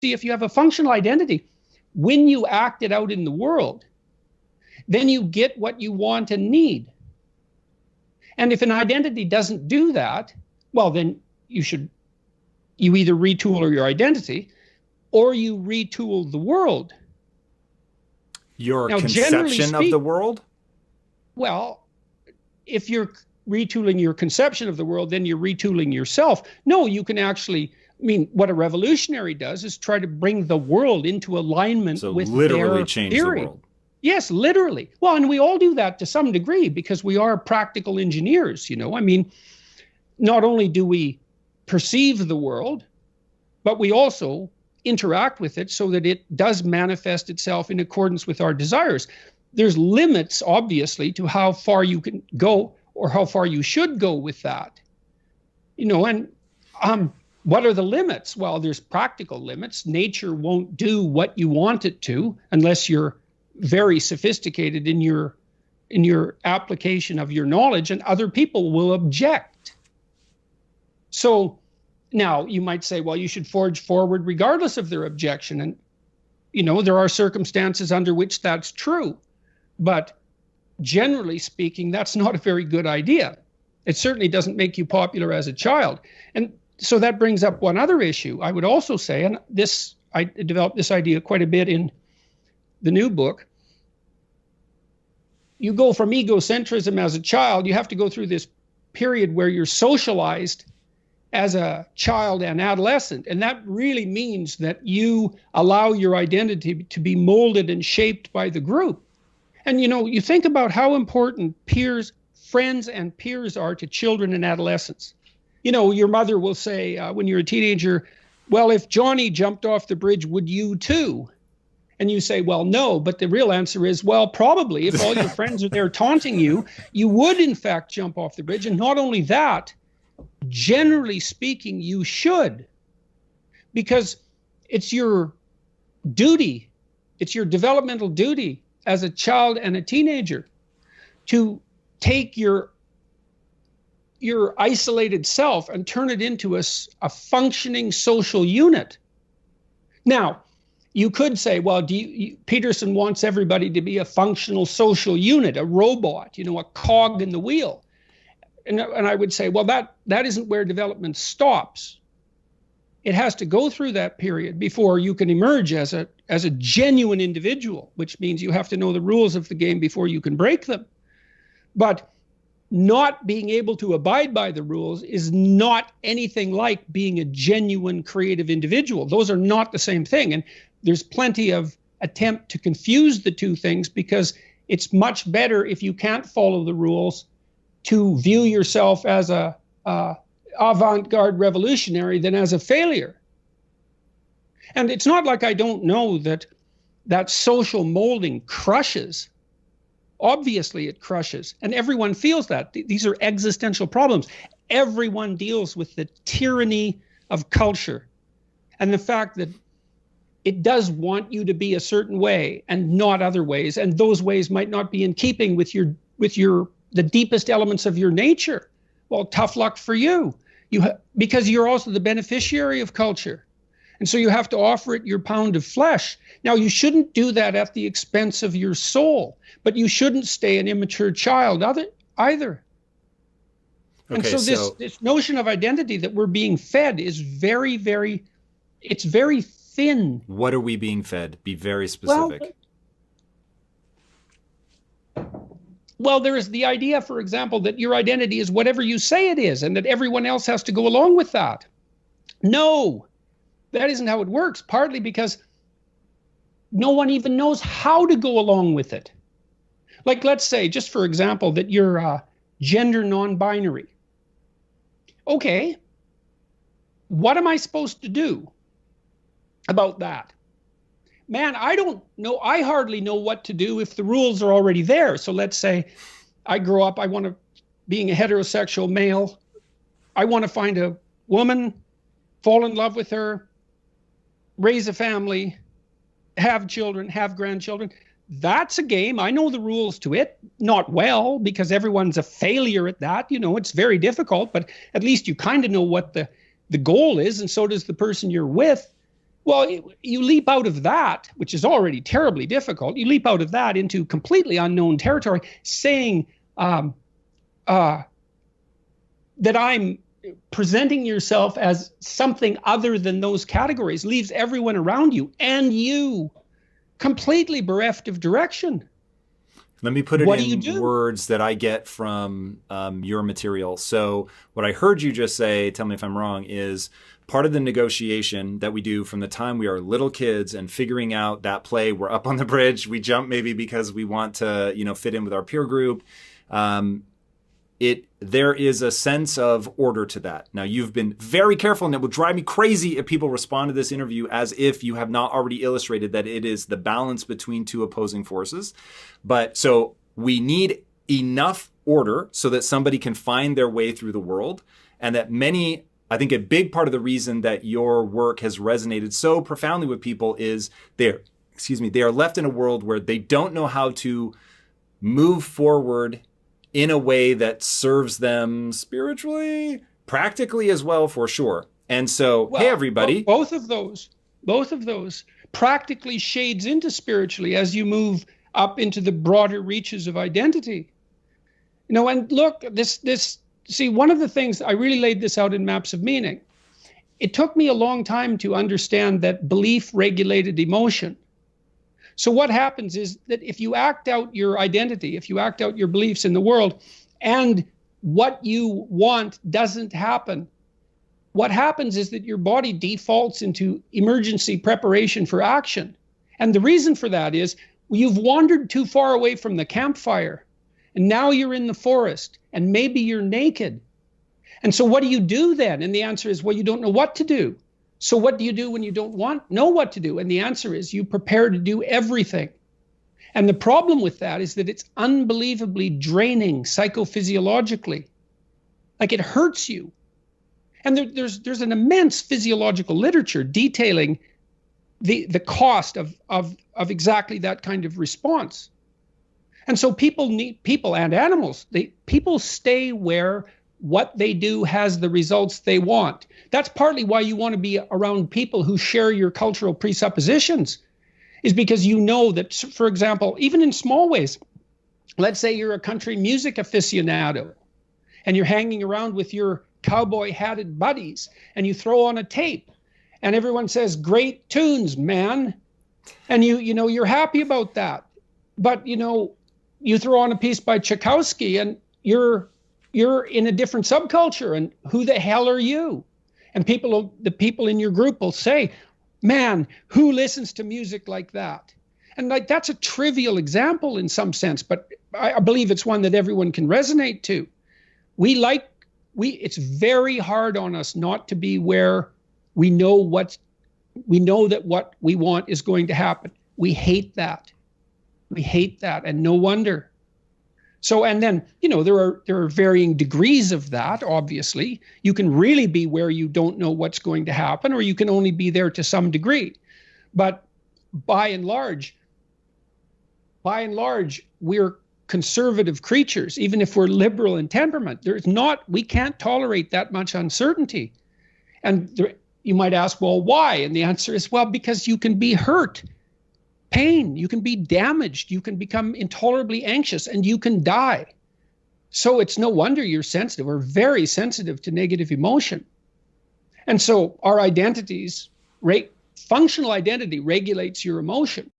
See, if you have a functional identity, when you act it out in the world, then you get what you want and need. And if an identity doesn't do that, well, then you either retool your identity or you retool the world. Your conception of the world? Well, if you're retooling your conception of the world, then you're retooling yourself. No, you can actually, I mean, what a revolutionary does is try to bring the world into alignment with literally their change theory. The world. Yes, literally. Well, and we all do that to some degree because we are practical engineers, I mean, not only do we perceive the world, but we also interact with it so that it does manifest itself in accordance with our desires. There's limits, obviously, to how far you can go or how far you should go with that. And what are the limits? Well, there's practical limits. Nature won't do what you want it to unless you're very sophisticated in your application of your knowledge, and other people will object. So now you might say, well, you should forge forward regardless of their objection. And, there are circumstances under which that's true. But generally speaking, that's not a very good idea. It certainly doesn't make you popular as a child. And so that brings up one other issue. I would also say, and I developed this idea quite a bit in the new book. You go from egocentrism as a child, you have to go through this period where you're socialized as a child and adolescent. And that really means that you allow your identity to be molded and shaped by the group. And, you think about how important friends and peers are to children and adolescents. Your mother will say when you're a teenager, well, if Johnny jumped off the bridge, would you too? And you say, well, no. But the real answer is, well, probably if all your friends are there taunting you, you would, in fact, jump off the bridge. And not only that, generally speaking, you should, because it's your duty. It's your developmental duty as a child and a teenager to take your isolated self and turn it into a functioning social unit. Now, you could say, well, Peterson wants everybody to be a functional social unit, a robot, a cog in the wheel. And I would say, well, that isn't where development stops. It has to go through that period before you can emerge as a genuine individual, which means you have to know the rules of the game before you can break them. But not being able to abide by the rules is not anything like being a genuine creative individual. Those are not the same thing. And there's plenty of attempt to confuse the two things, because it's much better, if you can't follow the rules, to view yourself as a avant-garde revolutionary than as a failure. And it's not like I don't know that social molding crushes. Obviously it crushes, and everyone feels that. These are existential problems. Everyone deals with the tyranny of culture and the fact that it does want you to be a certain way and not other ways, and those ways might not be in keeping with the deepest elements of your nature. Well, tough luck for you. Because you're also the beneficiary of culture. And so you have to offer it your pound of flesh. Now, you shouldn't do that at the expense of your soul, but you shouldn't stay an immature child either. Okay, and so this notion of identity that we're being fed is very, very, it's very thin. What are we being fed? Be very specific. Well, there is the idea, for example, that your identity is whatever you say it is, and that everyone else has to go along with that. No, that isn't how it works, partly because no one even knows how to go along with it. Like, let's say, just for example, that you're gender non-binary. Okay, what am I supposed to do about that? Man, I don't know. I hardly know what to do if the rules are already there. So let's say I grow up, being a heterosexual male, I want to find a woman, fall in love with her, raise a family, have children, have grandchildren. That's a game. I know the rules to it, not well, because everyone's a failure at that. It's very difficult, but at least you kind of know what the goal is, and so does the person you're with. Well, you leap out of that, which is already terribly difficult. You leap out of that into completely unknown territory, saying that I'm presenting yourself as something other than those categories leaves everyone around you and you completely bereft of direction. Let me put it in words that I get from your material. So what I heard you just say, tell me if I'm wrong, is part of the negotiation that we do from the time we are little kids and figuring out that play, we're up on the bridge, we jump maybe because we want to, fit in with our peer group. There is a sense of order to that. Now, you've been very careful, and it would drive me crazy if people respond to this interview as if you have not already illustrated that it is the balance between two opposing forces. But so we need enough order so that somebody can find their way through the world, and that I think a big part of the reason that your work has resonated so profoundly with people is they are left in a world where they don't know how to move forward in a way that serves them spiritually, practically as well, for sure. And so, hey, everybody. Both of those practically shades into spiritually as you move up into the broader reaches of identity. And look, see, one of the things, I really laid this out in Maps of Meaning. It took me a long time to understand that belief regulated emotion. So what happens is that if you act out your identity, if you act out your beliefs in the world, and what you want doesn't happen, what happens is that your body defaults into emergency preparation for action. And the reason for that is you've wandered too far away from the campfire, and now you're in the forest, and maybe you're naked. And so what do you do then? And the answer is, well, you don't know what to do. So what do you do when you don't know what to do? And the answer is you prepare to do everything. And the problem with that is that it's unbelievably draining psychophysiologically. Like, it hurts you. And there's an immense physiological literature detailing the cost of exactly that kind of response. And so people and animals, people stay where what they do has the results they want. That's partly why you want to be around people who share your cultural presuppositions, is because you know that, for example, even in small ways, let's say you're a country music aficionado and you're hanging around with your cowboy hatted buddies and you throw on a tape and everyone says, "Great tunes, man." And you're happy about that. But you throw on a piece by Tchaikovsky and you're in a different subculture, and who the hell are you? And the people in your group will say, "Man, who listens to music like that?" And that's a trivial example in some sense, but I believe it's one that everyone can resonate to. It's very hard on us not to be where we know that what we want is going to happen. We hate that. And no wonder. So, and then, there are varying degrees of that, obviously. You can really be where you don't know what's going to happen, or you can only be there to some degree. But by and large, we're conservative creatures, even if we're liberal in temperament. We can't tolerate that much uncertainty. And you might ask, well, why? And the answer is, well, because you can be hurt. Pain, you can be damaged, you can become intolerably anxious, and you can die. So it's no wonder you're sensitive. We're very sensitive to negative emotion. And so our identities, functional identity regulates your emotion.